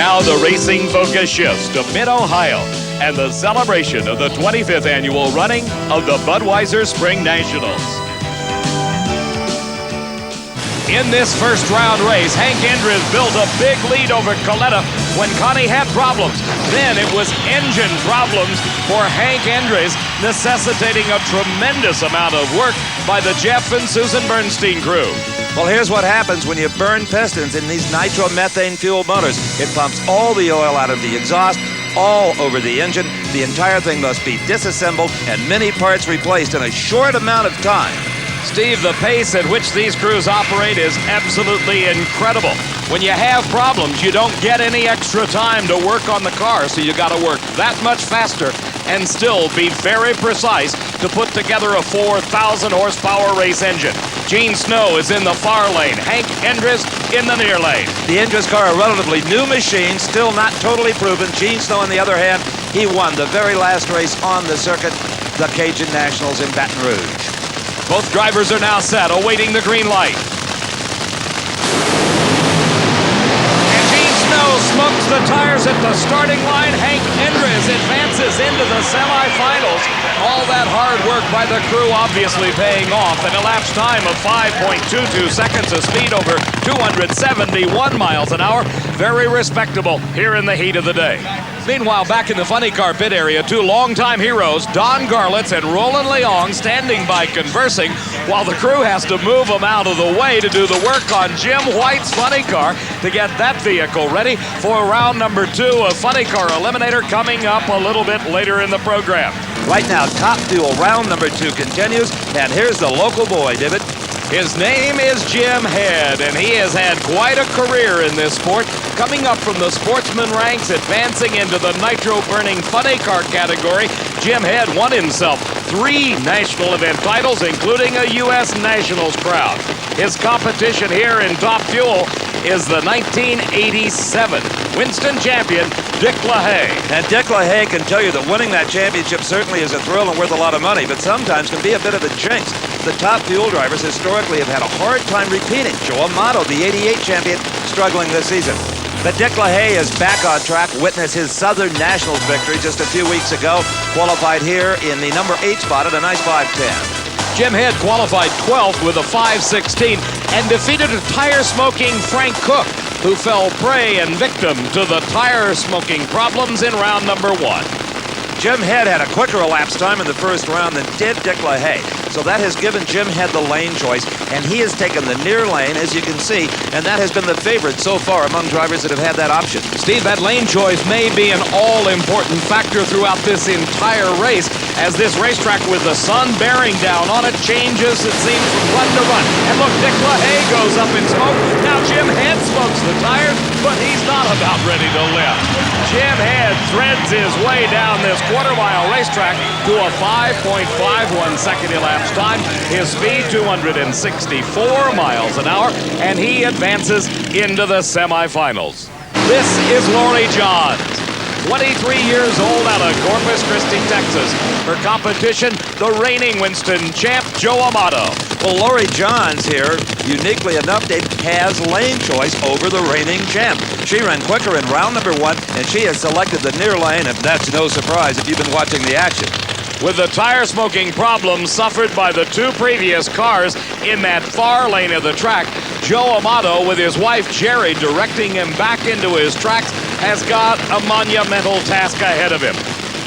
Now the racing focus shifts to Mid-Ohio and the celebration of the 25th annual running of the Budweiser Springnationals. In this first round race, Hank Endres built a big lead over Coletta when Connie had problems. Then it was engine problems for Hank Endres, necessitating a tremendous amount of work by the Jeff and Susan Bernstein crew. Well, here's what happens when you burn pistons in these nitromethane fueled motors. It pumps all the oil out of the exhaust, all over the engine. The entire thing must be disassembled and many parts replaced in a short amount of time. Steve, the pace at which these crews operate is absolutely incredible. When you have problems, you don't get any extra time to work on the car, so you got to work that much faster and still be very precise to put together a 4,000 horsepower race engine. Gene Snow is in the far lane, Hank Endres in the near lane. The Endres car, a relatively new machine, still not totally proven. Gene Snow, on the other hand, he won the very last race on the circuit, the Cajun Nationals in Baton Rouge. Both drivers are now set, awaiting the green light. And Gene Snow smokes the tires at the starting line. Hank Endres advances into the semifinals. All that hard work by the crew obviously paying off. An elapsed time of 5.22 seconds, a speed over 271 miles an hour. Very respectable here in the heat of the day. Meanwhile, back in the funny car pit area, two longtime heroes, Don Garlitz and Roland Leong, standing by conversing, while the crew has to move them out of the way to do the work on Jim White's funny car to get that vehicle ready for round number 2 of Funny Car Eliminator coming up a little bit later in the program. Right now, Top Fuel round number 2 continues, and here's the local boy, David. His name is Jim Head, and he has had quite a career in this sport, coming up from the sportsman ranks, advancing into the nitro-burning funny car category. Jim Head won himself 3 national event titles, including a U.S. Nationals crown. His competition here in Top Fuel is the 1987 Winston champion, Dick LaHaye. And Dick LaHaye can tell you that winning that championship certainly is a thrill and worth a lot of money, but sometimes can be a bit of a jinx. The Top Fuel drivers historically have had a hard time repeating. Joe Amato, the 88 champion, struggling this season. But Dick LaHaye is back on track. Witness his Southern Nationals victory just a few weeks ago. Qualified here in the number 8 spot at a nice 5:10. Jim Head qualified 12th with a 5:16 and defeated a tire-smoking Frank Cook, who fell prey and victim to the tire-smoking problems in round number 1. Jim Head had a quicker elapsed time in the first round than did Dick LaHaye. So that has given Jim Head the lane choice, and he has taken the near lane, as you can see, and that has been the favorite so far among drivers that have had that option. Steve, that lane choice may be an all-important factor throughout this entire race, as this racetrack with the sun bearing down on it changes, it seems, from run to run. And look, Dick LaHaye goes up in smoke. Now Jim Head smokes the tires, but he's not about ready to lift. Jim Head threads his way down this quarter-mile racetrack to a 5.51 second elapsed time. His speed, 264 miles an hour, and he advances into the semifinals. This is Lori Johns, 23 years old, out of Corpus Christi, Texas. Her competition, the reigning Winston champ, Joe Amato. Well, Lori Johns here, uniquely enough, Dave, has lane choice over the reigning champ. She ran quicker in round number 1, and she has selected the near lane, and that's no surprise if you've been watching the action. With the tire smoking problems suffered by the 2 previous cars in that far lane of the track, Joe Amato, with his wife Jerry directing him back into his tracks, has got a monumental task ahead of him.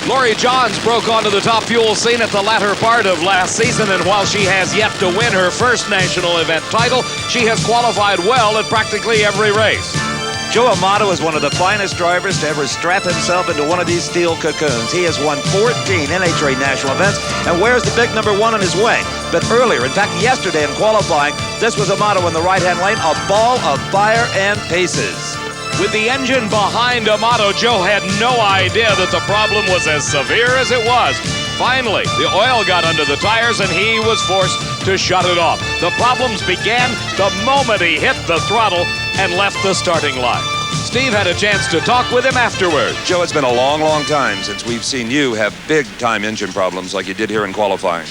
Lori Johns broke onto the Top Fuel scene at the latter part of last season, and while she has yet to win her first national event title, she has qualified well at practically every race. Joe Amato is one of the finest drivers to ever strap himself into one of these steel cocoons. He has won 14 NHRA national events and wears the big number 1 on his way. But earlier, in fact yesterday in qualifying, this was Amato in the right-hand lane, a ball of fire and paces. With the engine behind Amato, Joe had no idea that the problem was as severe as it was. Finally, the oil got under the tires and he was forced to shut it off. The problems began the moment he hit the throttle and left the starting line. Steve had a chance to talk with him afterward. Joe, it's been a long, long time since we've seen you have big-time engine problems like you did here in qualifying.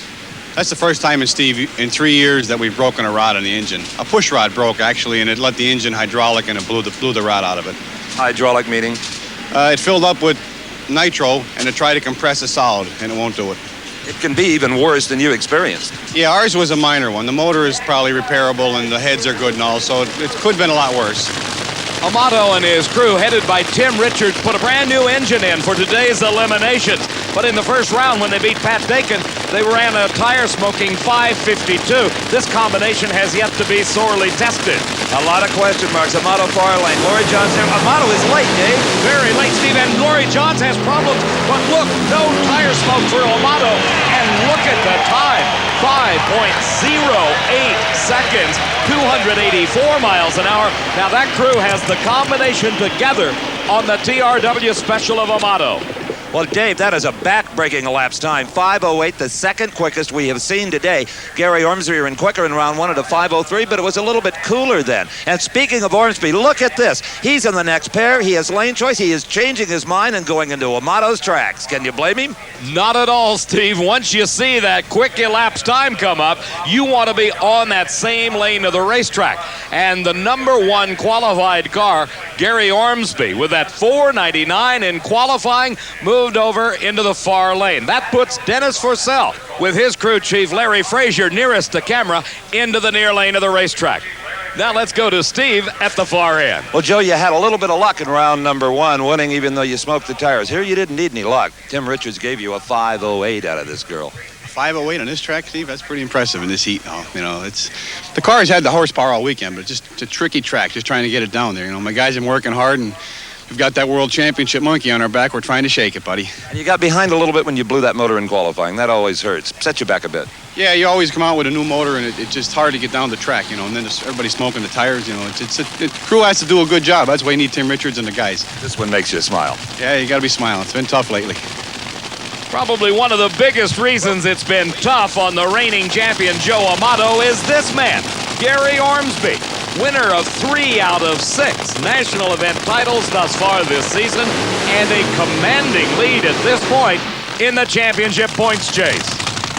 That's the first time, Steve, in 3 years that we've broken a rod on the engine. A push rod broke, actually, and it let the engine hydraulic and it blew the rod out of it. Hydraulic meaning? It filled up with nitro and to try to compress a solid, and it won't do it. It can be even worse than you experienced. Yeah, ours was a minor one. The motor is probably repairable and the heads are good and all, so it could have been a lot worse. Amato and his crew, headed by Tim Richards, put a brand new engine in for today's eliminations. But in the first round, when they beat Pat Dakin, they ran a tire-smoking 552. This combination has yet to be sorely tested. A lot of question marks. Amato far lane. Laurie Johns there. Amato is late, Dave. Very late, Steve. And Laurie Johns has problems. But look, no tire smoke for Amato. And look at the time. 5.08 seconds, 284 miles an hour. Now that crew has the combination together on the TRW special of Amato. Well, Dave, that is a back-breaking elapsed time. 5:08, the second quickest we have seen today. Gary Ormsby ran quicker in round one at a 5:03, but it was a little bit cooler then. And speaking of Ormsby, look at this. He's in the next pair. He has lane choice. He is changing his mind and going into Amato's tracks. Can you blame him? Not at all, Steve. Once you see that quick elapsed time come up, you want to be on that same lane of the racetrack. And the number one qualified car, Gary Ormsby, with that 499 in qualifying, moved over into the far lane. That puts Dennis Forsell, with his crew chief Larry Frazier nearest the camera, into the near lane of the racetrack. Now let's go to Steve at the far end. Well, Joe, you had a little bit of luck in round number one, winning even though you smoked the tires. Here you didn't need any luck. Tim Richards gave you a 5:08 out of this girl. 5:08 on this track, Steve, that's pretty impressive in this heat. You know, the car's had the horsepower all weekend, but it's a tricky track, just trying to get it down there. You know, my guys have been working hard, and we've got that world championship monkey on our back. We're trying to shake it, buddy. And you got behind a little bit when you blew that motor in qualifying. That always hurts. Set you back a bit. Yeah, you always come out with a new motor, and it's just hard to get down the track, you know, and then everybody's smoking the tires, you know. The crew has to do a good job. That's why you need Tim Richards and the guys. This one makes you smile. Yeah, you got to be smiling. It's been tough lately. Probably one of the biggest reasons it's been tough on the reigning champion Joe Amato is this man, Gary Ormsby, winner of 3 out of 6 national event titles thus far this season, and a commanding lead at this point in the championship points chase.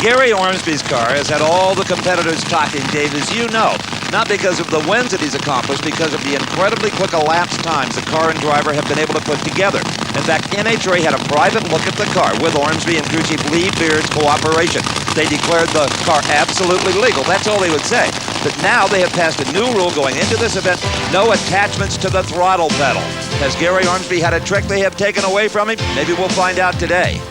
Gary Ormsby's car has had all the competitors talking, Dave, as you know. Not because of the wins that he's accomplished, because of the incredibly quick elapsed times the car and driver have been able to put together. In fact, NHRA had a private look at the car with Ormsby and crew chief Lee Beard's cooperation. They declared the car absolutely legal. That's all they would say. But now they have passed a new rule going into this event: no attachments to the throttle pedal. Has Gary Ormsby had a trick they have taken away from him? Maybe we'll find out today.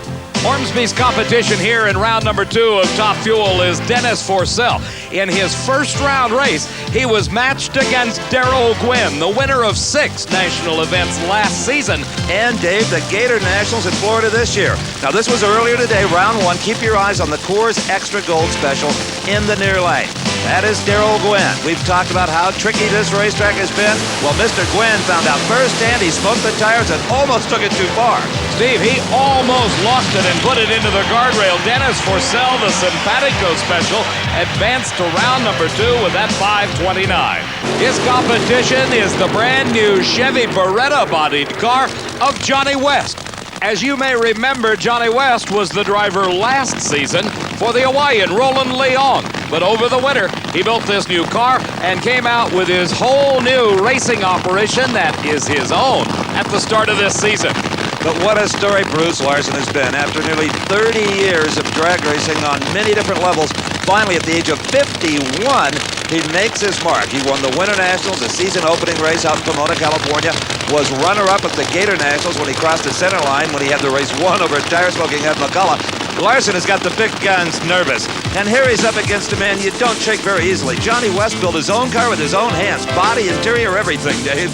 Ormsby's competition here in round number 2 of Top Fuel is Dennis Forsell. In his first round race, he was matched against Darrell Gwynn, the winner of 6 national events last season. And Dave, the Gator Nationals in Florida this year. Now this was earlier today, round 1. Keep your eyes on the Coors Extra Gold Special in the near lane. That is Darrell Gwynn. We've talked about how tricky this racetrack has been. Well, Mr. Gwynn found out firsthand he smoked the tires and almost took it too far. Steve, he almost lost it and put it into the guardrail. Dennis Forsell, the Simpatico special, advanced to round number 2 with that 529. His competition is the brand new Chevy Beretta-bodied car of Johnny West. As you may remember, Johnny West was the driver last season for the Hawaiian Roland Leon. But over the winter, he built this new car and came out with his whole new racing operation that is his own at the start of this season. But what a story Bruce Larson has been. After nearly 30 years of drag racing on many different levels, finally at the age of 51, he makes his mark. He won the Winter Nationals, the season opening race out in Pomona, California, was runner-up at the Gator Nationals when he crossed the center line when he had the race won over tire-smoking Ed McCullough. Larson has got the big guns nervous. And here he's up against a man you don't shake very easily. Johnny West built his own car with his own hands. Body, interior, everything, Dave.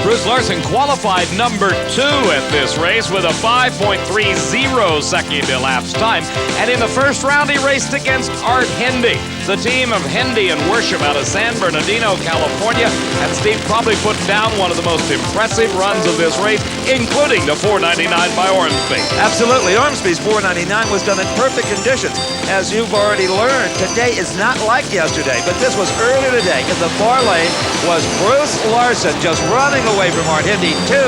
Bruce Larson qualified number 2 at this race with a 5.30 second elapsed time. And in the first round, he raced against Art Hendy, the team of Hendy and Worsham out of San Bernardino, California. And Steve probably put down one of the most impressive runs of this race, including the 499 by Ormsby. Absolutely. Ormsby's 499 was done in perfect conditions. As you've already learned, today is not like yesterday, but this was earlier today. In the far lane was Bruce Larson just running away from Art Hendy to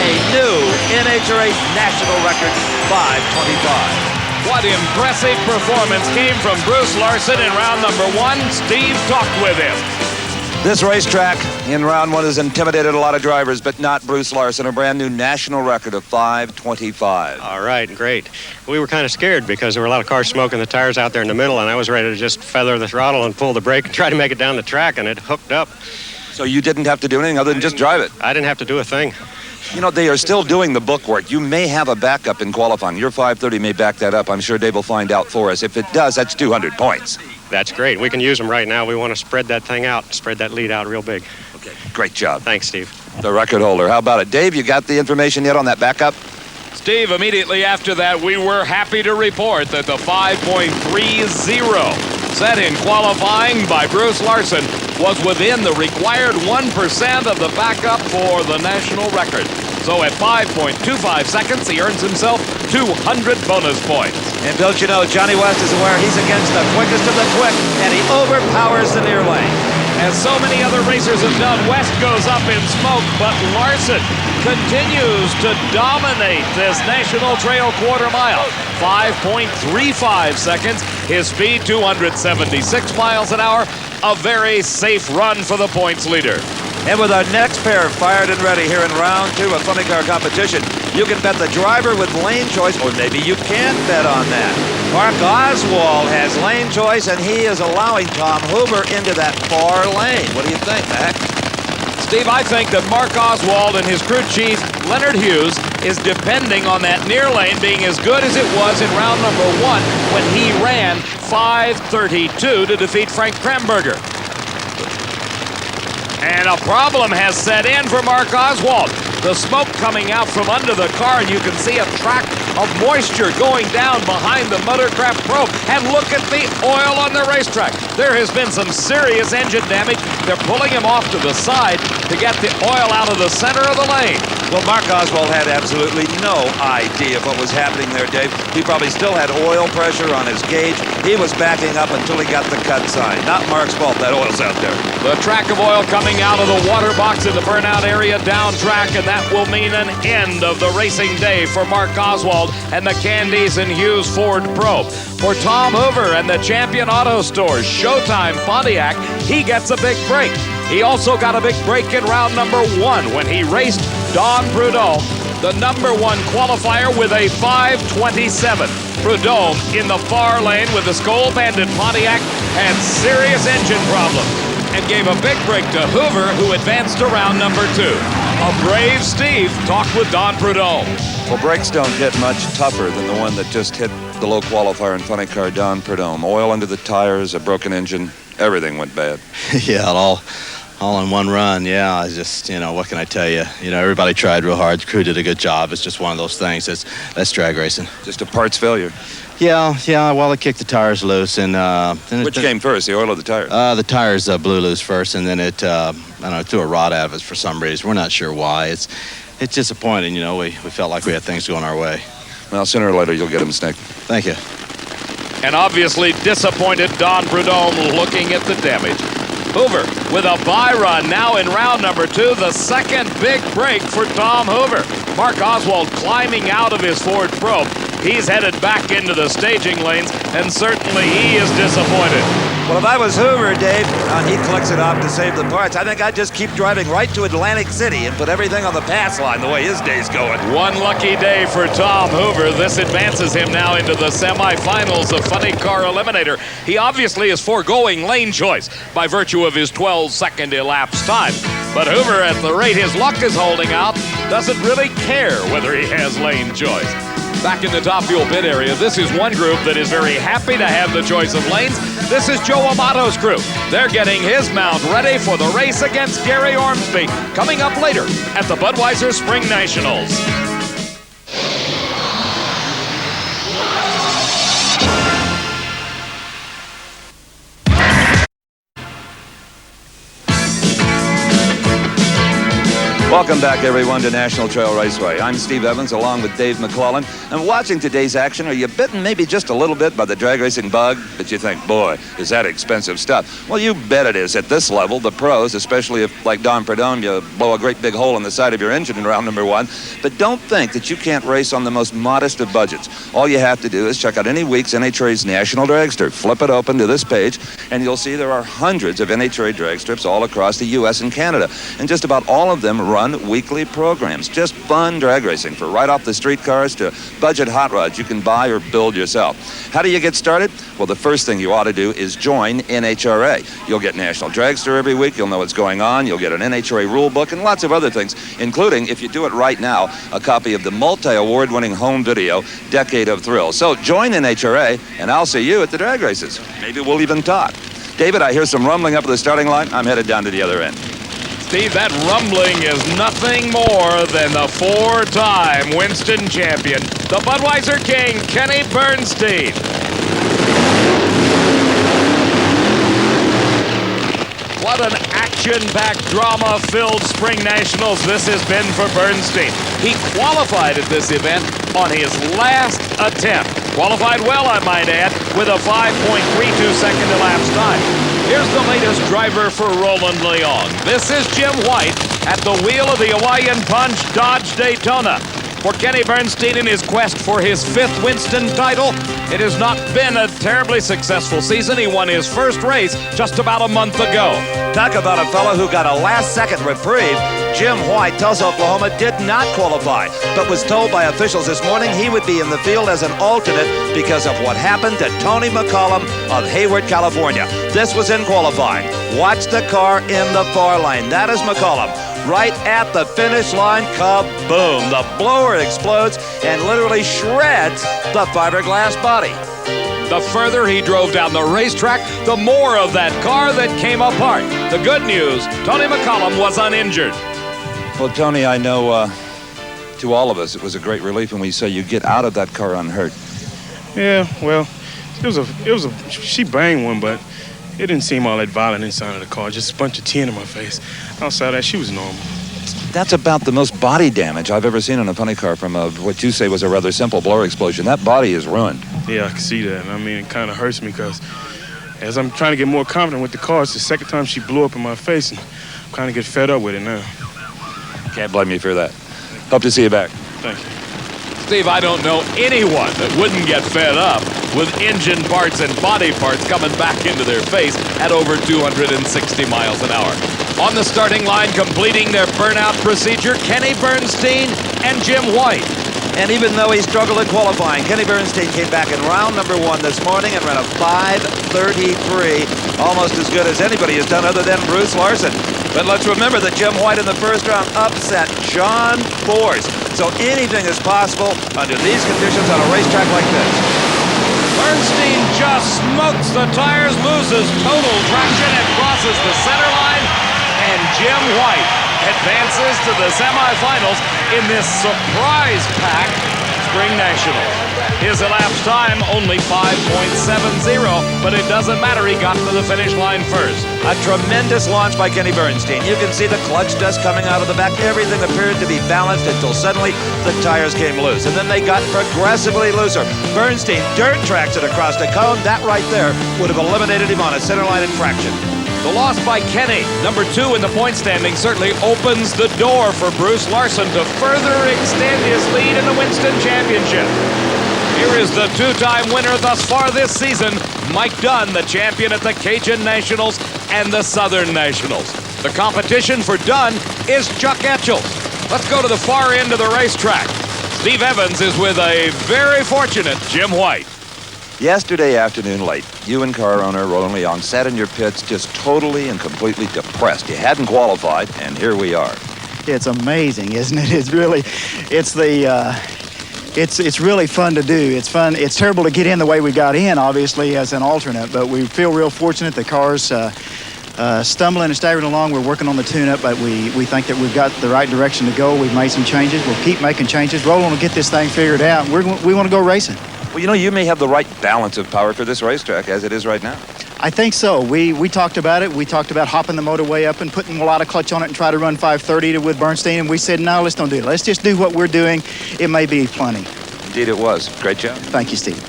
a new NHRA national record, 525. What impressive performance came from Bruce Larson in round number 1. Steve talked with him. This racetrack in round one has intimidated a lot of drivers, but not Bruce Larson, a brand new national record of 5:25. All right, great. We were kind of scared because there were a lot of cars smoking the tires out there in the middle, and I was ready to just feather the throttle and pull the brake and try to make it down the track, and it hooked up. So you didn't have to do anything other than just drive it? I didn't have to do a thing. You know, they are still doing the book work. You may have a backup in qualifying. Your 5:30 may back that up. I'm sure Dave will find out for us. If it does, that's 200 points. That's great. We can use them right now. We want to spread that thing out, spread that lead out real big. Okay, great job. Thanks, Steve. The record holder. How about it? Dave, you got the information yet on that backup? Steve, immediately after that, we were happy to report that the 5.30 set in qualifying by Bruce Larson was within the required 1% of the backup for the national record. So at 5.25 seconds, he earns himself 200 bonus points. And don't you know, Johnny West is aware he's against the quickest of the quick, and he overpowers the near lane. As so many other racers have done, West goes up in smoke, but Larson continues to dominate this National Trail quarter mile. 5.35 seconds, his speed 276 miles an hour, a very safe run for the points leader. And with our next pair fired and ready here in round two of funny car competition, you can bet the driver with lane choice, or maybe you can't bet on that. Mark Oswald has lane choice, and he is allowing Tom Hoover into that far lane. What do you think, Mac? Steve, I think that Mark Oswald and his crew chief, Leonard Hughes, is depending on that near lane being as good as it was in round number one when he ran 5:32 to defeat Frank Kramberger. And a problem has set in for Mark Oswald. The smoke coming out from under the car, and you can see a track of moisture going down behind the Motorcraft probe. And look at the oil on the racetrack. There has been some serious engine damage. They're pulling him off to the side to get the oil out of the center of the lane. Well, Mark Oswald had absolutely no idea of what was happening there, Dave. He probably still had oil pressure on his gauge. He was backing up until he got the cut sign. Not Mark's fault, that oil's out there. The track of oil coming out of the water box in the burnout area down track, and that will mean an end of the racing day for Mark Oswald and the Candies and Hughes Ford Probe. For Tom Hoover and the Champion Auto Stores Showtime Pontiac, he gets a big break. He also got a big break in round number one when he raced Don Prudhomme, the number one qualifier, with a 5:27. Prudhomme in the far lane with the Skoal Bandit Pontiac had serious engine problems and gave a big break to Hoover, who advanced to round number two. A brave Steve talked with Don Prudhomme. Well, brakes don't get much tougher than the one that just hit the low qualifier in funny car Don Prudhomme. Oil under the tires, a broken engine, everything went bad. Yeah, all in one run. Yeah, I just, what can I tell you? Everybody tried real hard. The crew did a good job. It's just one of those things. That's drag racing. Just a parts failure. Yeah. Well, they kicked the tires loose, and which came first, the oil or the tires? The tires blew loose first, and then it threw a rod out of it for some reason. We're not sure why. It's disappointing. We felt like we had things going our way. Well, sooner or later you'll get them, Snake. Thank you. And obviously disappointed Don Prudhomme looking at the damage. Hoover with a bye run now in round number two, the second big break for Tom Hoover. Mark Oswald climbing out of his Ford Probe. He's headed back into the staging lanes, and certainly he is disappointed. Well, if I was Hoover, Dave, he collects it off to save the parts. I think I'd just keep driving right to Atlantic City and put everything on the pass line the way his day's going. One lucky day for Tom Hoover. This advances him now into the semifinals of Funny Car Eliminator. He obviously is foregoing lane choice by virtue of his 12-second elapsed time. But Hoover, at the rate his luck is holding out, doesn't really care whether he has lane choice. Back in the top fuel pit area, this is one group that is very happy to have the choice of lanes. This is Joe Amato's crew. They're getting his mount ready for the race against Gary Ormsby, coming up later at the Budweiser Spring Nationals. Welcome back, everyone, to National Trail Raceway. I'm Steve Evans, along with Dave McClellan. And watching today's action, are you bitten maybe just a little bit by the drag racing bug? But you think, boy, is that expensive stuff? Well, you bet it is. At this level, the pros, especially if, like Don Perdome, you blow a great big hole in the side of your engine in round number 1. But don't think that you can't race on the most modest of budgets. All you have to do is check out any week's NHRA's National Dragster. Flip it open to this page, and you'll see there are hundreds of NHRA drag strips all across the U.S. and Canada. And just about all of them run weekly programs. Just fun drag racing, for right off the street cars to budget hot rods you can buy or build yourself. How do you get started? Well, the first thing you ought to do is join NHRA. You'll get National Dragster every week. You'll know what's going on. You'll get an NHRA rule book and lots of other things, including, if you do it right now, a copy of the multi-award-winning home video, Decade of Thrill. So join NHRA, and I'll see you at the drag races. Maybe we'll even talk. David, I hear some rumbling up at the starting line. I'm headed down to the other end. Steve, that rumbling is nothing more than the 4-time Winston champion, the Budweiser King, Kenny Bernstein. What an action-packed, drama-filled Spring Nationals this has been for Bernstein. He qualified at this event on his last attempt. Qualified well, I might add, with a 5.32 second elapsed time. Here's the latest driver for Roland Leong. This is Jim White at the wheel of the Hawaiian Punch Dodge Daytona. For Kenny Bernstein in his quest for his 5th Winston title, it has not been a terribly successful season. He won his first race just about a month ago. Talk about a fellow who got a last-second reprieve. Jim White, Tulsa, Oklahoma, did not qualify, but was told by officials this morning he would be in the field as an alternate because of what happened to Tony McCollum of Hayward, California. This was in qualifying. Watch the car in the far lane. That is McCollum. Right at the finish line, kaboom. The blower explodes and literally shreds the fiberglass body. The further he drove down the racetrack, the more of that car that came apart. The good news, Tony McCollum was uninjured. Well, Tony, I know to all of us it was a great relief when we saw you get out of that car unhurt. Yeah, well, she banged one, but it didn't seem all that violent inside of the car. Just a bunch of tin in my face. Outside that, she was normal. That's about the most body damage I've ever seen on a funny car from what you say was a rather simple blower explosion. That body is ruined. Yeah, I can see that. I mean, it kind of hurts me because as I'm trying to get more confident with the car, it's the second time she blew up in my face, and I'm kind of get fed up with it now. Can't blame you for that. Hope to see you back. Thank you. Steve, I don't know anyone that wouldn't get fed up with engine parts and body parts coming back into their face at over 260 miles an hour. On the starting line, completing their burnout procedure, Kenny Bernstein and Jim White. And even though he struggled in qualifying, Kenny Bernstein came back in round number 1 this morning and ran a 5.33, almost as good as anybody has done other than Bruce Larson. But let's remember that Jim White in the first round upset John Force. So anything is possible under these conditions on a racetrack like this. Bernstein just smokes the tires, loses total traction, and crosses the center line. And Jim White advances to the semifinals in this surprise-packed Spring National. His elapsed time, only 5.70, but it doesn't matter. He got to the finish line first. A tremendous launch by Kenny Bernstein. You can see the clutch dust coming out of the back. Everything appeared to be balanced until suddenly the tires came loose, and then they got progressively looser. Bernstein dirt tracks it across the cone. That right there would have eliminated him on a center line infraction. The loss by Kenny, number 2 in the point standing, certainly opens the door for Bruce Larson to further extend his lead in the Winston Championship. Here is the 2-time winner thus far this season, Mike Dunn, the champion at the Cajun Nationals and the Southern Nationals. The competition for Dunn is Chuck Etchels. Let's go to the far end of the racetrack. Steve Evans is with a very fortunate Jim White. Yesterday afternoon late, you and car owner Roland Leong sat in your pits just totally and completely depressed. You hadn't qualified, and here we are. It's amazing, isn't it? It's really fun to do. It's fun. It's terrible to get in the way we got in, obviously, as an alternate, but we feel real fortunate. The car's stumbling and staggering along. We're working on the tune-up, but we think that we've got the right direction to go. We've made some changes. We'll keep making changes. Roland will get this thing figured out. We want to go racing. Well, you know, you may have the right balance of power for this racetrack as it is right now. I think so. We talked about it. We talked about hopping the motorway up and putting a lot of clutch on it and try to run 530 with Bernstein, and we said, no, let's don't do it. Let's just do what we're doing. It may be plenty. Indeed it was. Great job. Thank you, Steve.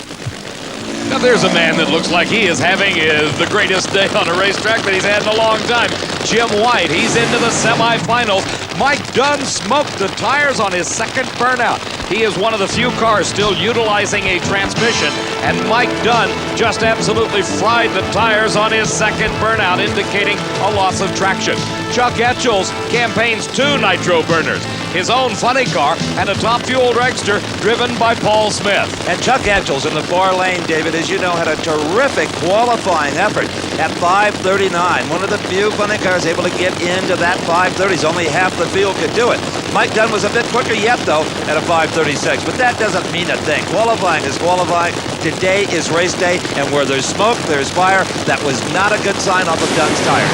Now there's a man that looks like he is having the greatest day on a racetrack that he's had in a long time. Jim White, he's into the semifinals. Mike Dunn smoked the tires on his second burnout. He is one of the few cars still utilizing a transmission, and Mike Dunn just absolutely fried the tires on his second burnout, indicating a loss of traction. Chuck Etchells campaigns 2 nitro burners, his own funny car, and a top-fuel dragster driven by Paul Smith. And Chuck Etchells in the far lane, David, as you know, had a terrific qualifying effort at 5:39. One of the few funny cars able to get into that 5:30s. Only half the field could do it. Mike Dunn was a bit quicker yet, though, at a 5:36. But that doesn't mean a thing. Qualifying is qualifying. Today is race day, and where there's smoke, there's fire. That was not a good sign off of Dunn's tire.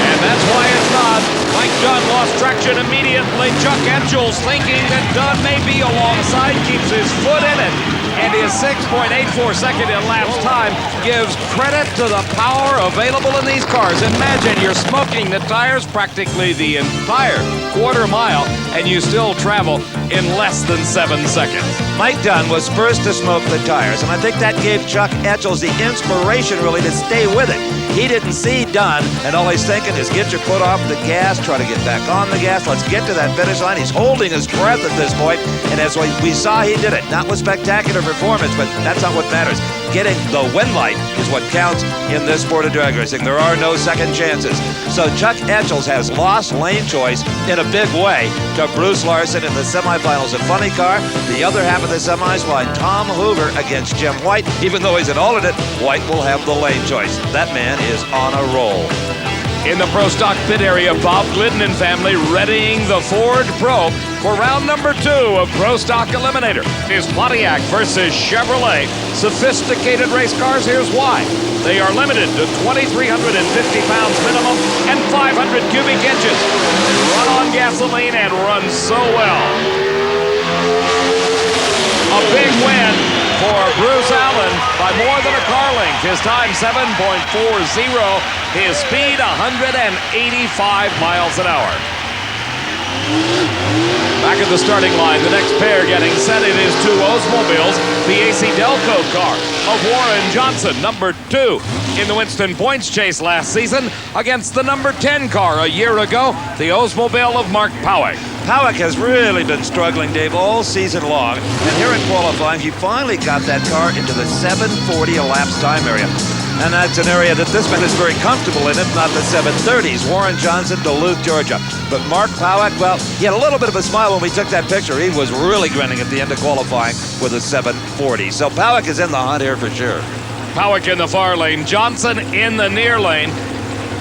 And that's why it's not. Mike Dunn lost traction immediately. Chuck Etchells, thinking that Dunn may be alongside, keeps his foot in it. And his 6.84 second elapsed time gives credit to the power available in these cars. Imagine you're smoking the tires practically the entire quarter mile, and you still travel in less than 7 seconds. Mike Dunn was first to smoke the tires, and I think that gave Chuck Etchells the inspiration, really, to stay with it. He didn't see Dunn, and all he's thinking is get your foot off the gas, try to get back on the gas, let's get to that finish line. He's holding his breath at this point, and as we saw, he did it. Not with spectacular performance, but that's not what matters. Getting the win light is what counts in this sport of drag racing. There are no second chances. So Chuck Etchells has lost lane choice in a big way to Bruce Larson in the semifinals of funny car. The other half of the semis find Tom Hoover against Jim White. Even though he's an alternate, White will have the lane choice. That man is on a roll. In the Pro Stock pit area, Bob Glidden and family readying the Ford Pro for round number 2 of Pro Stock Eliminator. Is Pontiac versus Chevrolet. Sophisticated race cars, here's why. They are limited to 2,350 pounds minimum and 500 cubic inches. Run on gasoline and run so well. A big win for Bruce Allen by more than a car length. His time 7.40. His speed 185 miles an hour. Back at the starting line, the next pair getting set. It is 2 Oldsmobiles, the AC Delco car of Warren Johnson, number 2 in the Winston Points chase last season against the number 10 car a year ago, the Oldsmobile of Mark Powick. Powick has really been struggling, Dave, all season long. And here in qualifying, he finally got that car into the 7:40 elapsed time area. And that's an area that this man is very comfortable in, if not the 7:30s. Warren Johnson, Duluth, Georgia. But Mark Powick, well, he had a little bit of a smile when we took that picture. He was really grinning at the end of qualifying with a 7:40. So Powick is in the hunt here for sure. Powick in the far lane, Johnson in the near lane.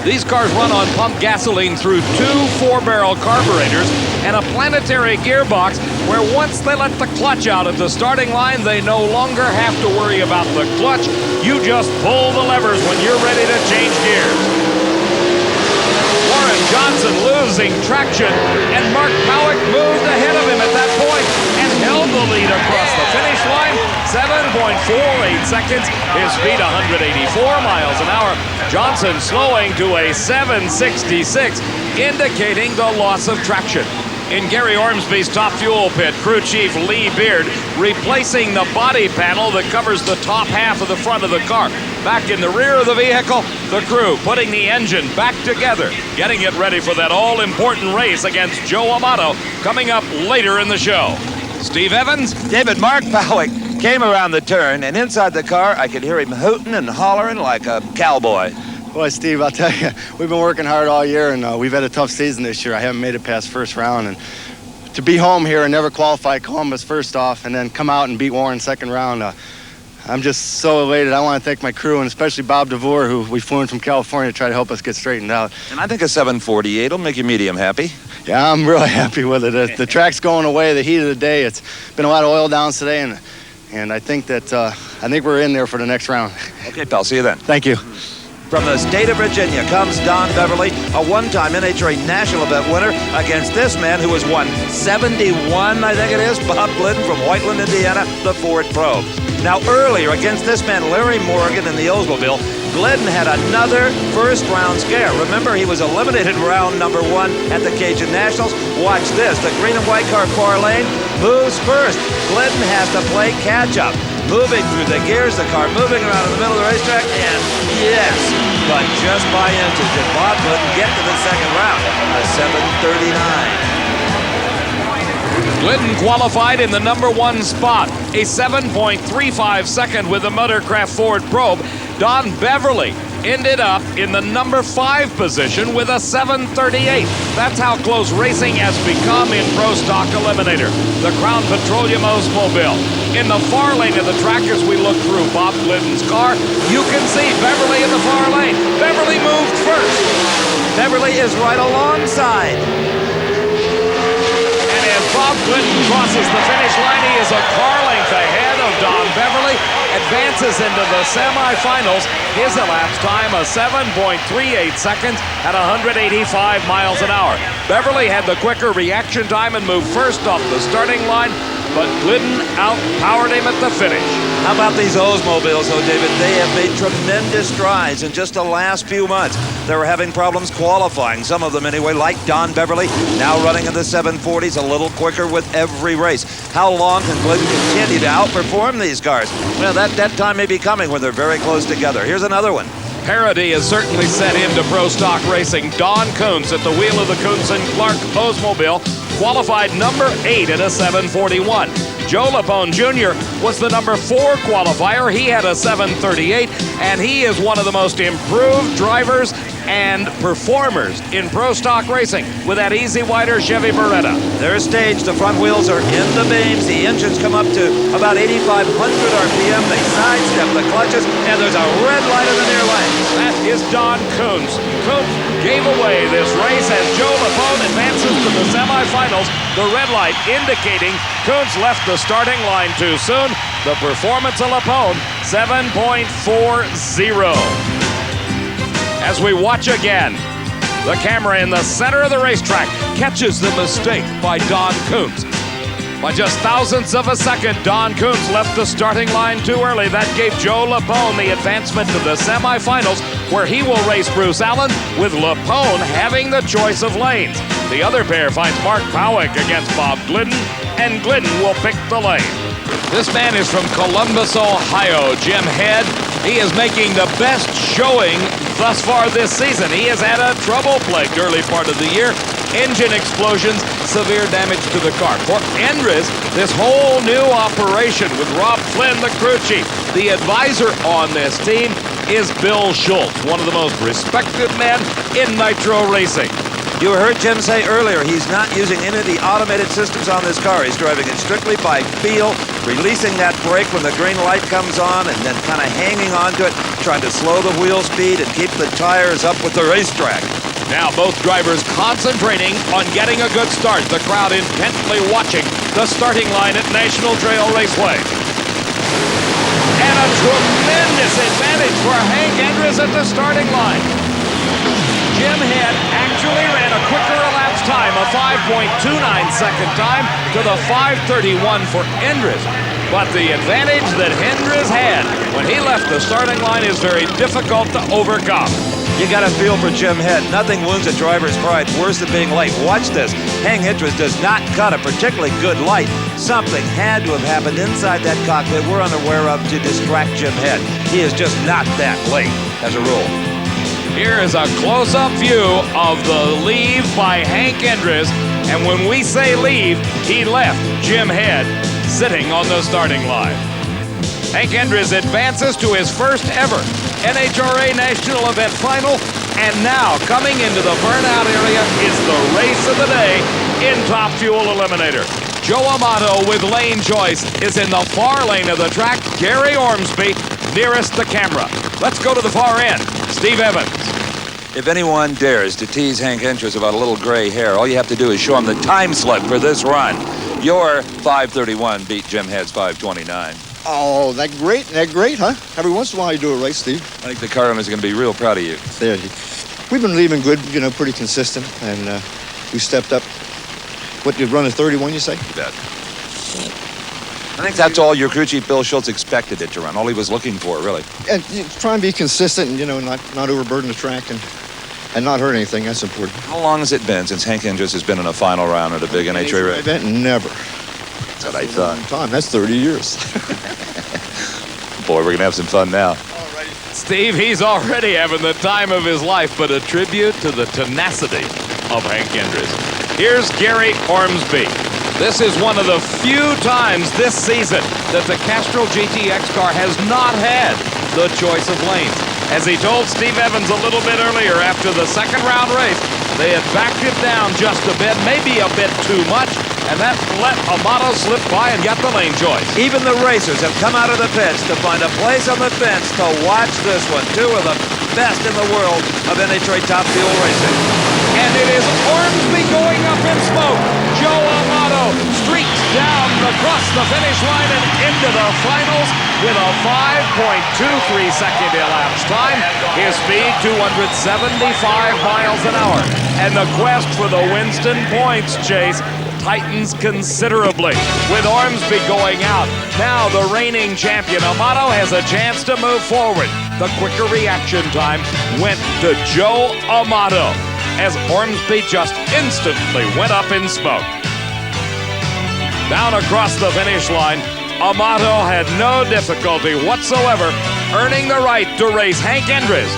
These cars run on pump gasoline through 2 4-barrel carburetors and a planetary gearbox where once they let the clutch out at the starting line, they no longer have to worry about the clutch. You just pull the levers when you're ready to change gears. Warren Johnson losing traction, and Mark Powick moved ahead of him at that point and held the lead across the finish line. 7.48 seconds. His speed 184 miles an hour. Johnson slowing to a 7.66, indicating the loss of traction. In Gary Ormsby's top fuel pit, crew chief Lee Beard replacing the body panel that covers the top half of the front of the car. Back in the rear of the vehicle, the crew putting the engine back together, getting it ready for that all-important race against Joe Amato coming up later in the show. Steve Evans? David, Mark Powick came around the turn, and inside the car, I could hear him hooting and hollering like a cowboy. Boy, Steve, I'll tell you, we've been working hard all year, and we've had a tough season this year. I haven't made it past first round, and to be home here and never qualify Columbus first off, and then come out and beat Warren second round, I'm just so elated. I want to thank my crew, and especially Bob DeVore, who we flew in from California to try to help us get straightened out. And I think a 7:48 will make you medium happy. Yeah, I'm really happy with it. The track's going away, the heat of the day. It's been a lot of oil downs today, and I think we're in there for the next round. Okay, pal, see you then. Thank you. From the state of Virginia comes Don Beverly, a one-time NHRA national event winner, against this man who has won 71, I think it is, Bob Glidden from Whiteland, Indiana, the Ford Pro. Now, earlier against this man, Larry Morgan in the Oldsmobile, Glidden had another first-round scare. Remember, he was eliminated round number 1 at the Cajun Nationals. Watch this. The green and white car far lane moves first. Glidden has to play catch-up. Moving through the gears, the car moving around in the middle of the racetrack, and yes, but just by inches did Bob Glidden get to the second round, a 7:39. Glidden qualified in the number 1 spot, a 7.35 second with the Motorcraft Ford Probe. Don Beverly ended up in the number 5 position with a 7:38. That's how close racing has become in Pro Stock Eliminator. The Crown Petroleum Oldsmobile. In the far lane of the track, as we look through Bob Glidden's car, you can see Beverly in the far lane. Beverly moved first. Beverly is right alongside. Bob Glidden crosses the finish line. He is a car length ahead of Don Beverly, advances into the semifinals. His elapsed time, a 7.38 seconds at 185 miles an hour. Beverly had the quicker reaction time and moved first off the starting line, but Glidden outpowered him at the finish. How about these Oldsmobiles, though, David? They have made tremendous strides in just the last few months. They were having problems qualifying, some of them anyway, like Don Beverly, now running in the 740s, a little quicker with every race. How long can Glidden continue to outperform these cars? Well, that time may be coming when they're very close together. Here's another one. Parity has certainly set into Pro Stock racing. Don Koontz at the wheel of the Koontz and Clark Oldsmobile qualified number 8 at a 741. Joe Lapone Jr. was the number 4 qualifier. He had a 738, and he is one of the most improved drivers and performers in Pro Stock racing with that easy wider Chevy Beretta. They're staged. The front wheels are in the beams. The engines come up to about 8,500 RPM. They sidestep the clutches, and there's a red light in the near lane. That is Don Koontz. Koontz gave away this race as Joe Lapone advances to the semifinals. The red light indicating Koontz left the starting line too soon. The performance of Lapone, 7.40. As we watch again, the camera in the center of the racetrack catches the mistake by Don Koontz. By just thousandths of a second, Don Koontz left the starting line too early. That gave Joe Lapone the advancement to the semifinals, where he will race Bruce Allen, with Lapone having the choice of lanes. The other pair finds Mark Powick against Bob Glidden, and Glidden will pick the lane. This man is from Columbus, Ohio, Jim Head. He is making the best showing thus far this season. He has had a trouble-plagued early part of the year. Engine explosions, severe damage to the car. For Endres, this whole new operation with Rob Flynn, the crew chief. The advisor on this team is Bill Schultz, one of the most respected men in nitro racing. You heard Jim say earlier he's not using any of the automated systems on this car. He's driving it strictly by feel, releasing that brake when the green light comes on, and then kind of hanging on to it, trying to slow the wheel speed and keep the tires up with the racetrack. Now both drivers concentrating on getting a good start. The crowd intently watching the starting line at National Trail Raceway. And a tremendous advantage for Hank Endres at the starting line. Jim Head actually ran a quicker elapsed time, a 5.29 second time, to the 5:31 for Endres. But the advantage that Endres had when he left the starting line is very difficult to overcome. You got to feel for Jim Head. Nothing wounds a driver's pride worse than being late. Watch this. Hank Endres does not cut a particularly good light. Something had to have happened inside that cockpit we're unaware of to distract Jim Head. He is just not that late, as a rule. Here is a close-up view of the leave by Hank Endres. And when we say leave, he left Jim Head sitting on the starting line. Hank Endres advances to his first ever NHRA National Event Final. And now, coming into the burnout area, is the race of the day in Top Fuel Eliminator. Joe Amato with lane choice is in the far lane of the track. Gary Ormsby nearest the camera. Let's go to the far end. Steve Evans. If anyone dares to tease Hank Endres about a little gray hair, all you have to do is show him the time slip for this run. Your 5:31 beat Jim Head's 5:29. Oh, that great, huh? Every once in a while you do a race, Steve. I think the car owners are going to be real proud of you. There, we've been leaving good, pretty consistent, and we stepped up. What, you run a 31, you say? You bet. I think that's all your crew chief, Bill Schultz, expected it to run, all he was looking for, really. And try and be consistent and, not overburden the track and not hurt anything. That's important. How long has it been since Hank Andrews has been in a final round at a big NHRA race? Event? Never. That's what I thought. That's 30 years. Boy, we're going to have some fun now. Steve, he's already having the time of his life, but a tribute to the tenacity of Hank Andrews. Here's Gary Ormsby. This is one of the few times this season that the Castrol GTX car has not had the choice of lanes. As he told Steve Evans a little bit earlier after the second round race, they had backed it down just a bit, maybe a bit too much, and that let Amato slip by and get the lane choice. Even the racers have come out of the pits to find a place on the fence to watch this one. Two of the best in the world of NHRA Top Fuel racing. And it is Ormsby going up in smoke. Joe Amato streaks down across the finish line and into the finals with a 5.23 second elapsed time. His speed, 275 miles an hour. And the quest for the Winston points chase tightens considerably. With Ormsby going out, now the reigning champion Amato has a chance to move forward. The quicker reaction time went to Joe Amato, as Ormsby just instantly went up in smoke. Down across the finish line, Amato had no difficulty whatsoever earning the right to race Hank Andrews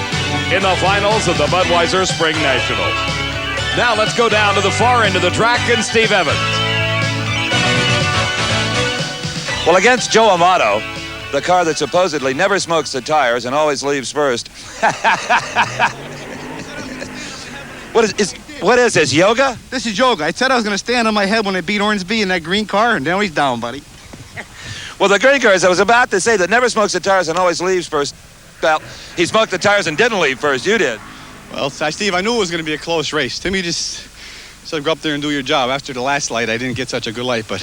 in the finals of the Budweiser Spring Nationals. Now let's go down to the far end of the track and Steve Evans. Well, against Joe Amato, the car that supposedly never smokes the tires and always leaves first. What is this, yoga? This is yoga. I said I was going to stand on my head when I beat Ormsby in that green car, and now he's down, buddy. Well, the green cars, I was about to say, that never smokes the tires and always leaves first. Well, he smoked the tires and didn't leave first. You did. Well, Steve, I knew it was going to be a close race. Timmy just said, go up there and do your job. After the last light, I didn't get such a good light, but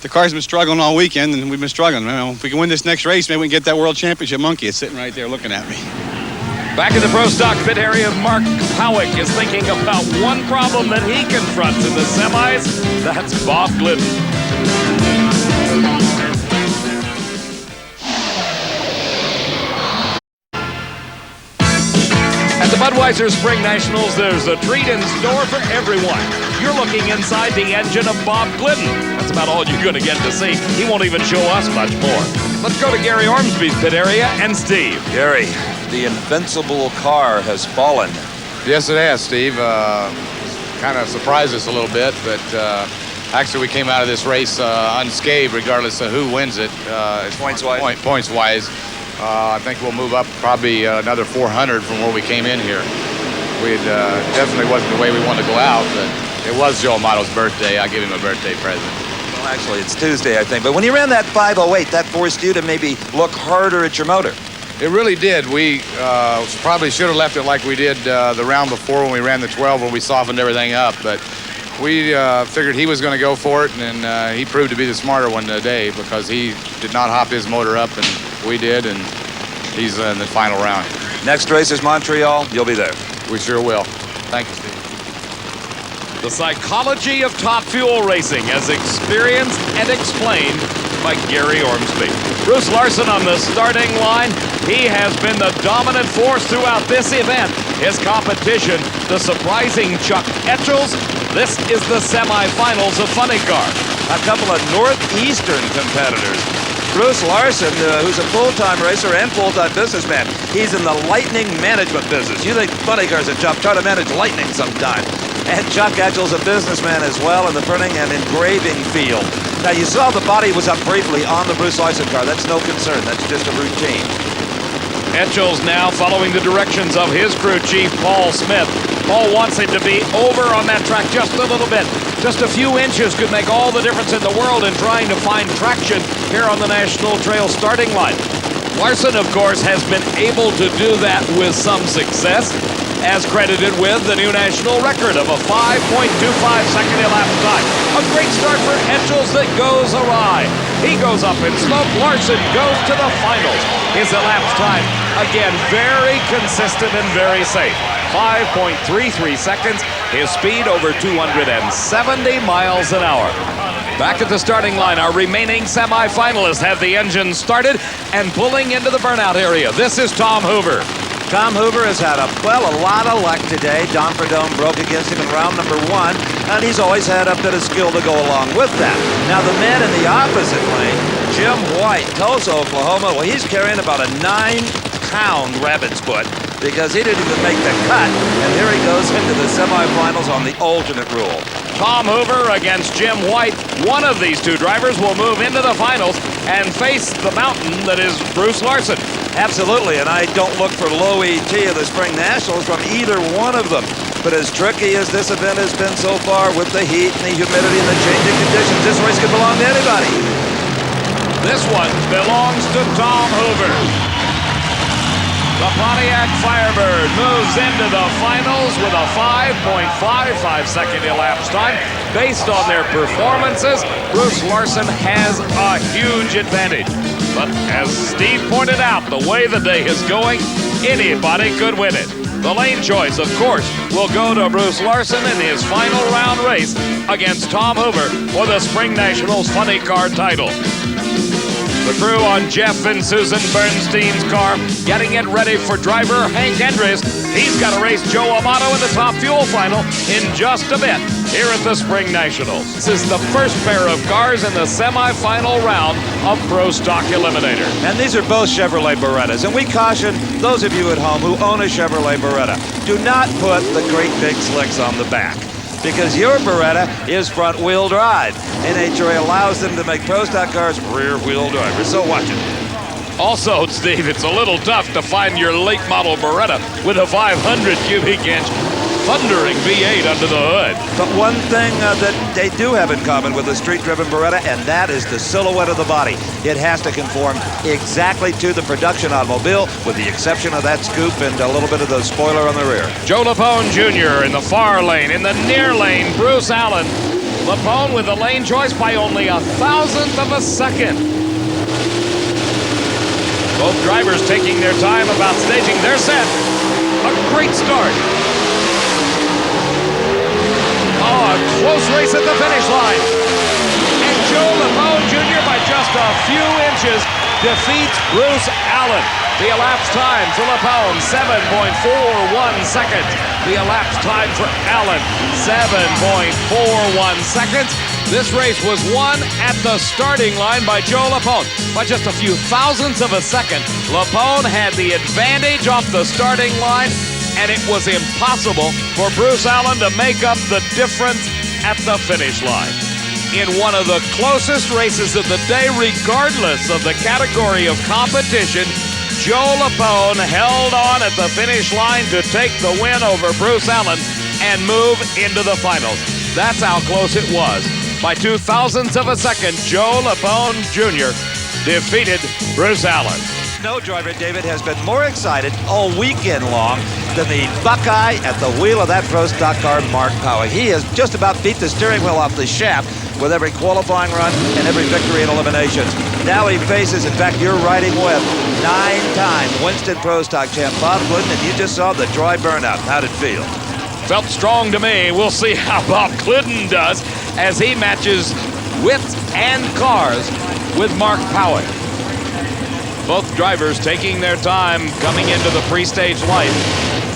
the car's been struggling all weekend, and we've been struggling. If we can win this next race, maybe we can get that World Championship monkey. It's sitting right there looking at me. Back in the Pro Stock pit area, Mark Howick is thinking about one problem that he confronts in the semis. That's Bob Glidden. At the Budweiser Spring Nationals, there's a treat in store for everyone. You're looking inside the engine of Bob Glidden. That's about all you're going to get to see. He won't even show us much more. Let's go to Gary Ormsby's pit area and Steve. Gary, the invincible car has fallen. Yes, it has, Steve. Kind of surprised us a little bit, but actually we came out of this race unscathed regardless of who wins it. Points-wise? Points-wise. I think we'll move up probably another 400 from where we came in here. We definitely wasn't the way we wanted to go out, but it was Joe Amato's birthday. I give him a birthday present. Well, actually, it's Tuesday, I think. But when you ran that 508, that forced you to maybe look harder at your motor. It really did. We probably should have left it like we did the round before when we ran the 12, when we softened everything up. But we figured he was going to go for it, and he proved to be the smarter one today because he did not hop his motor up, and we did, and he's in the final round. Next race is Montreal. You'll be there. We sure will. Thank you, Steve. The psychology of top fuel racing as experienced and explained by Gary Ormsby. Bruce Larson on the starting line. He has been the dominant force throughout this event. His competition, the surprising Chuck Etchells. This is the semifinals of Funny Car. A couple of Northeastern competitors. Bruce Larson, who's a full-time racer and full-time businessman. He's in the lightning management business. You think funny cars are tough, try to manage lightning sometime. And Chuck Etchells, a businessman as well in the printing and engraving field. Now, you saw the body was up briefly on the Bruce Larson car. That's no concern. That's just a routine. Etchells now following the directions of his crew chief, Paul Smith. Paul wants him to be over on that track just a little bit. Just a few inches could make all the difference in the world in trying to find traction here on the National Trail starting line. Larson, of course, has been able to do that with some success, as credited with the new national record of a 5.25-second elapsed time. A great start for Etchells that goes awry. He goes up in smoke. Larson goes to the finals. His elapsed time, again, very consistent and very safe. 5.33 seconds. His speed over 270 miles an hour. Back at the starting line, our remaining semifinalists have the engine started and pulling into the burnout area. This is Tom Hoover. Tom Hoover has had a lot of luck today. Don Perdome broke against him in round number 1, and he's always had a bit of skill to go along with that. Now the man in the opposite lane, Jim White, Tulsa, Oklahoma, well, he's carrying about a 9-pound rabbit's foot because he didn't even make the cut, and here he goes into the semifinals on the alternate rule. Tom Hoover against Jim White. One of these two drivers will move into the finals and face the mountain that is Bruce Larson. Absolutely, and I don't look for low ET of the Springnationals from either one of them. But as tricky as this event has been so far with the heat and the humidity and the changing conditions, this race could belong to anybody. This one belongs to Tom Hoover. The Pontiac Firebird moves into the finals with a 5.55 second elapsed time. Based on their performances, Bruce Larson has a huge advantage. But as Steve pointed out, the way the day is going, anybody could win it. The lane choice, of course, will go to Bruce Larson in his final round race against Tom Hoover for the Springnationals Funny Car title. The crew on Jeff and Susan Bernstein's car getting it ready for driver Hank Andres. He's got to race Joe Amato in the Top Fuel final in just a bit here at the Springnationals. This is the first pair of cars in the semifinal round of Pro Stock Eliminator. And these are both Chevrolet Berettas, and we caution those of you at home who own a Chevrolet Beretta, do not put the great big slicks on the back, because your Beretta is front-wheel drive. NHRA allows them to make Pro Stock cars rear-wheel drivers, so watch it. Also, Steve, it's a little tough to find your late model Beretta with a 500 cubic inch thundering V8 under the hood. But one thing that they do have in common with a street-driven Beretta, and that is the silhouette of the body. It has to conform exactly to the production automobile, with the exception of that scoop and a little bit of the spoiler on the rear. Joe Lapone Jr. in the far lane. In the near lane, Bruce Allen. Lapone with the lane choice by only 1,000th of a second. Both drivers taking their time about staging. They're set. A great start. Oh, a close race at the finish line. And Joe Lapone Jr. by just a few inches defeats Bruce Allen. The elapsed time for Lapone, 7.41 seconds. The elapsed time for Allen, 7.41 seconds. This race was won at the starting line by Joe Lapone. By just a few thousandths of a second, Lapone had the advantage off the starting line, and it was impossible for Bruce Allen to make up the difference at the finish line. In one of the closest races of the day, regardless of the category of competition, Joe Lapone held on at the finish line to take the win over Bruce Allen and move into the finals. That's how close it was. By 2,000ths of a second, Joe Lapone Jr. defeated Bruce Allen. No driver, David, has been more excited all weekend long than the Buckeye at the wheel of that Pro Stock car, Mark Powick. He has just about beat the steering wheel off the shaft with every qualifying run and every victory in eliminations. Now he faces, in fact, you're riding with 9-time Winston Pro Stock champ Bob Glidden, and you just saw the dry burnout. How'd it feel? Felt strong to me. We'll see how Bob Glidden does as he matches width and cars with Mark Powick. Both drivers taking their time coming into the pre-stage light.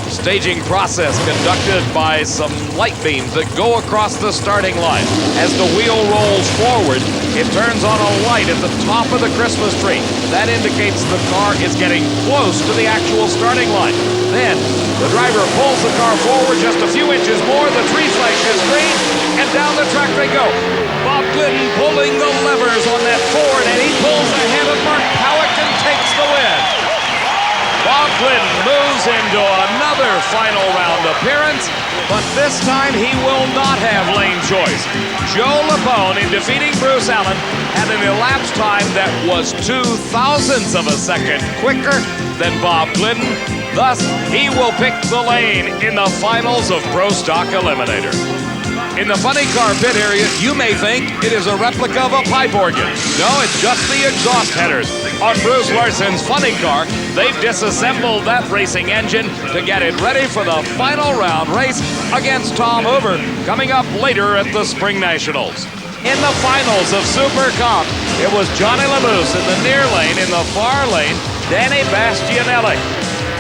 Staging process conducted by some light beams that go across the starting line. As the wheel rolls forward, it turns on a light at the top of the Christmas tree. That indicates the car is getting close to the actual starting line. Then, the driver pulls the car forward just a few inches more, the tree flashes green, and down the track they go. Bob Glidden pulling the levers on that Ford, and he pulls ahead of Mark Powick and takes the win. Bob Glidden moves into another final round appearance, but this time he will not have lane choice. Joe Lapone, in defeating Bruce Allen, had an elapsed time that was 2,000ths of a second quicker than Bob Glidden. Thus, he will pick the lane in the finals of Pro Stock Eliminator. In the funny car pit area, you may think it is a replica of a pipe organ. No, it's just the exhaust headers. On Bruce Larson's funny car, they've disassembled that racing engine to get it ready for the final round race against Tom Hoover, coming up later at the Springnationals. In the finals of Super Comp, it was Johnny Lamoose in the near lane. In the far lane, Danny Bastianelli.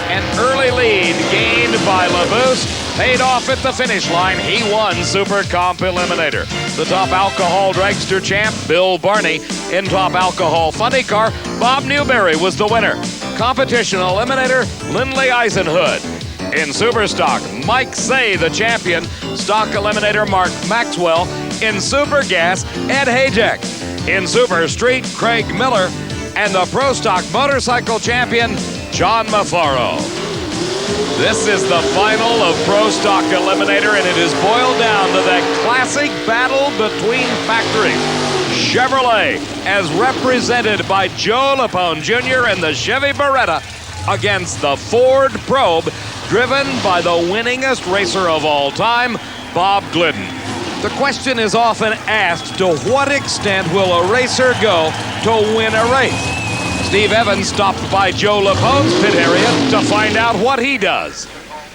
An early lead gained by Lamoose paid off at the finish line. He won Super Comp Eliminator. The top alcohol dragster champ, Bill Barney. In top alcohol funny car, Bob Newberry was the winner. Competition eliminator, Lindley Eisenhood. In Super Stock, Mike Say, the champion. Stock eliminator, Mark Maxwell. In Super Gas, Ed Hajek. In Super Street, Craig Miller. And the Pro Stock motorcycle champion, John Mafaro. This is the final of Pro Stock Eliminator, and it is boiled down to that classic battle between factories. Chevrolet, as represented by Joe Lapone Jr. and the Chevy Beretta, against the Ford Probe, driven by the winningest racer of all time, Bob Glidden. The question is often asked, to what extent will a racer go to win a race? Steve Evans stopped by Joe Lapone's pit area to find out what he does.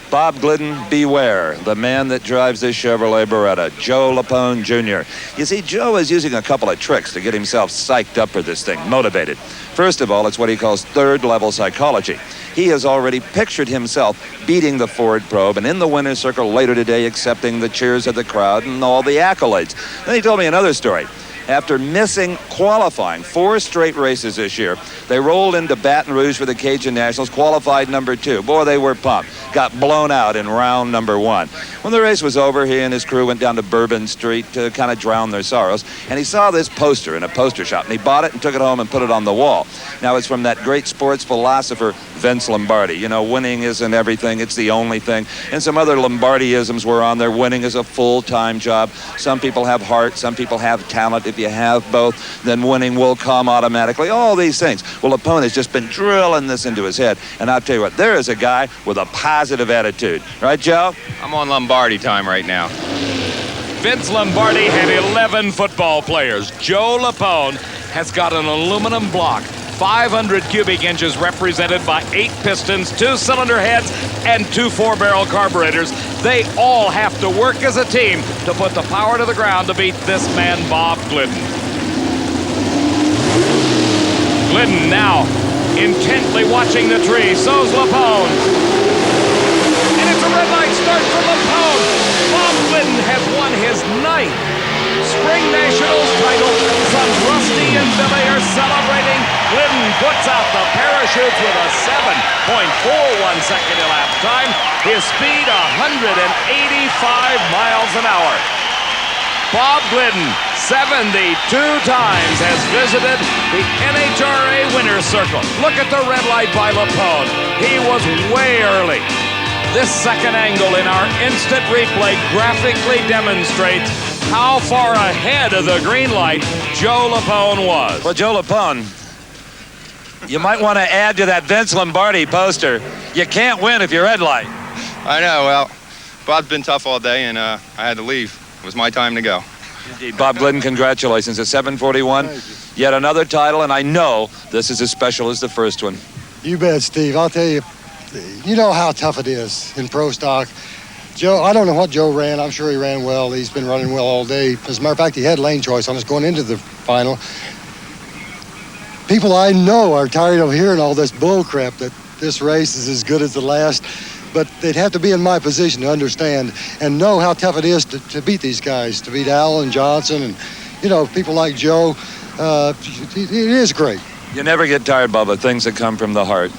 Bob Glidden, beware, the man that drives this Chevrolet Beretta, Joe Lapone Jr. You see, Joe is using a couple of tricks to get himself psyched up for this thing, motivated. First of all, it's what he calls third-level psychology. He has already pictured himself beating the Ford Probe and in the winner's circle later today, accepting the cheers of the crowd and all the accolades. Then he told me another story. After missing qualifying 4 straight races this year, they rolled into Baton Rouge for the Cajun Nationals, qualified number 2. Boy, they were pumped. Got blown out in round number 1. When the race was over, he and his crew went down to Bourbon Street to kind of drown their sorrows, and he saw this poster in a poster shop, and he bought it and took it home and put it on the wall. Now, it's from that great sports philosopher, Vince Lombardi. You know, winning isn't everything, it's the only thing. And some other Lombardi-isms were on there. Winning is a full-time job. Some people have heart, some people have talent. If you have both, then winning will come automatically. All these things. Well, Lapone has just been drilling this into his head. And I'll tell you what, there is a guy with a positive attitude. Right, Joe? I'm on Lombardi time right now. Vince Lombardi had 11 football players. Joe Lapone has got an aluminum block. 500 cubic inches represented by 8 pistons, 2 cylinder heads, and 2 4-barrel carburetors. They all have to work as a team to put the power to the ground to beat this man, Bob Glidden. Glidden now intently watching the tree. So's Lapone. And it's a red light start for Lapone. Bob Glidden has won his 9th Springnationals title. Sons Rusty and Billy are celebrating. Glidden puts out the parachutes with a 7.41 second elapsed time. His speed 185 miles an hour. Bob Glidden, 72 times, has visited the NHRA Winner's Circle. Look at the red light by Lapone. He was way early. This second angle in our instant replay graphically demonstrates how far ahead of the green light Joe Lapone was. Well, Joe Lapone, you might want to add to that Vince Lombardi poster. You can't win if you're red light. I know, well, Bob's been tough all day, and I had to leave. It was my time to go. Indeed. Bob Glidden, congratulations. At 7:41, yet another title, and I know this is as special as the first one. You bet, Steve. I'll tell you, you know how tough it is in pro stock. Joe, I don't know what Joe ran. I'm sure he ran well. He's been running well all day. As a matter of fact, he had lane choice on us going into the final. People I know are tired of hearing all this bull crap that this race is as good as the last, but they'd have to be in my position to understand and know how tough it is to beat these guys, to beat Al and Johnson and, you know, people like Joe. It is great. You never get tired, Bubba, things that come from the heart.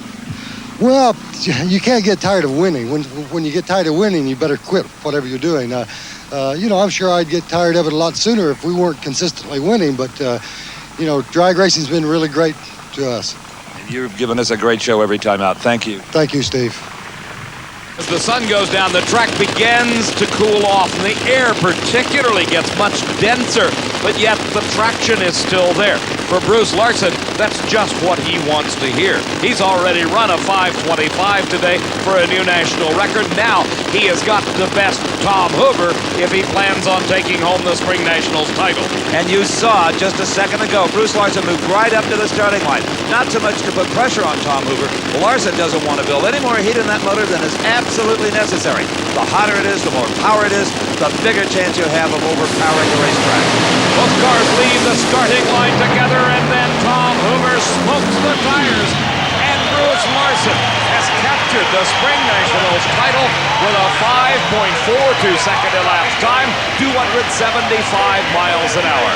Well, you can't get tired of winning. When you get tired of winning, you better quit whatever you're doing. You know, I'm sure I'd get tired of it a lot sooner if we weren't consistently winning, but, you know, drag racing's been really great to us. You've given us a great show every time out. Thank you. Thank you, Steve. As the sun goes down, the track begins to cool off, and the air particularly gets much denser, but yet the traction is still there. For Bruce Larson, that's just what he wants to hear. He's already run a 5:25 today for a new national record. Now he has got to best Tom Hoover if he plans on taking home the Springnationals title. And you saw just a second ago, Bruce Larson moved right up to the starting line. Not so much to put pressure on Tom Hoover. Larson doesn't want to build any more heat in that motor than is absolutely necessary. The hotter it is, the more power it is, the bigger chance you have of overpowering the racetrack. Both cars leave the starting line together, and then Tom Hoover smokes the tires. And Bruce Larson has captured the Springnationals title with a 5.42 second elapsed time, 275 miles an hour.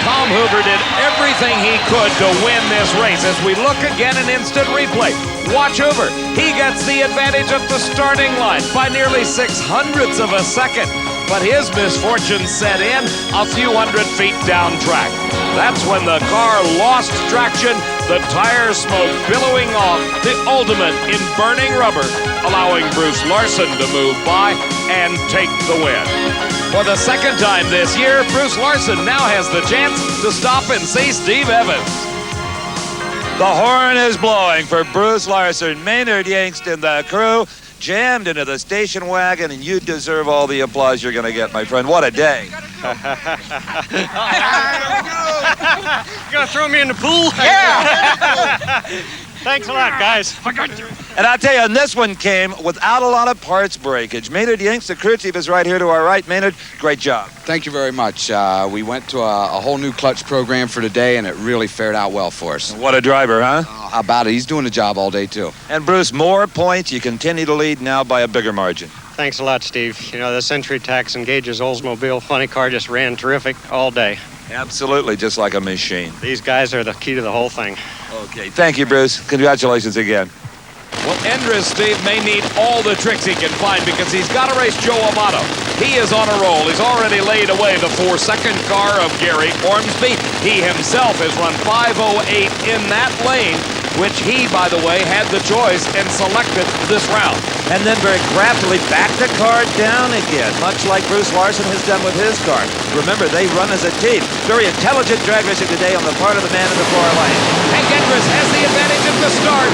Tom Hoover did everything he could to win this race. As we look again in instant replay, watch Hoover. He gets the advantage at the starting line by nearly 0.06 of a second. But his misfortune set in a few hundred feet down track. That's when the car lost traction, the tire smoke billowing off, the ultimate in burning rubber, allowing Bruce Larson to move by and take the win. For the second time this year, Bruce Larson now has the chance to stop and see Steve Evans. The horn is blowing for Bruce Larson. Maynard Yangst and the crew jammed into the station wagon, and you deserve all the applause you're going to get, my friend. What a day. You gonna throw me in the pool? Yeah! Thanks a lot, guys. And I'll tell you, and this one came without a lot of parts breakage. Maynard Yangst, the crew chief, is right here to our right. Maynard, great job. Thank you very much. We went to a whole new clutch program for today, and it really fared out well for us. What a driver, huh? How about it? He's doing the job all day, too. And Bruce, more points. You continue to lead now by a bigger margin. Thanks a lot, Steve. You know, the Century Tax and Gage's Oldsmobile funny car just ran terrific all day. Absolutely, just like a machine. These guys are the key to the whole thing. Okay, thank you, Bruce. Congratulations again. Well, Endres, Steve, may need all the tricks he can find because he's got to race Joe Amato. He is on a roll. He's already laid away the 4-second car of Gary Ormsby. He himself has run 5:08 in that lane, which he, by the way, had the choice and selected this round. And then very craftily backed the car down again, much like Bruce Larson has done with his car. Remember, they run as a team. Very intelligent drag racing today on the part of the man in the far lane. Hank Endres has the advantage at the start.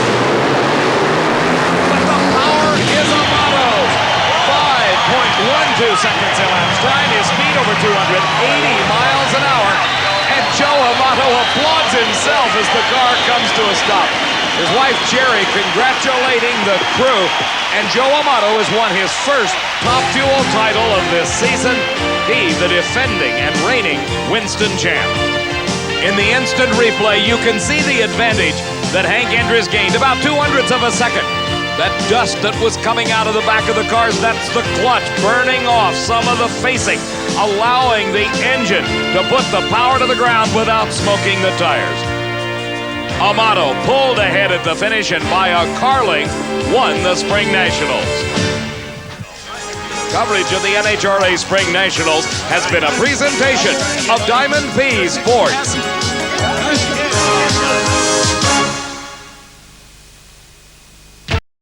But the power is Amato's. 5.12 seconds elapsed time. His speed over 280 miles an hour. And Joe Amato applauds himself as the car comes to a stop. His wife, Jerry, congratulating the crew. And Joe Amato has won his first Top Fuel title of this season. He, the defending and reigning Winston champ. In the instant replay, you can see the advantage that Hank Endres gained, about 0.02 of a second. That dust that was coming out of the back of the cars, that's the clutch burning off some of the facing, allowing the engine to put the power to the ground without smoking the tires. Amato pulled ahead at the finish and by a car length won the Springnationals. Coverage of the NHRA Springnationals has been a presentation of Diamond P Sports.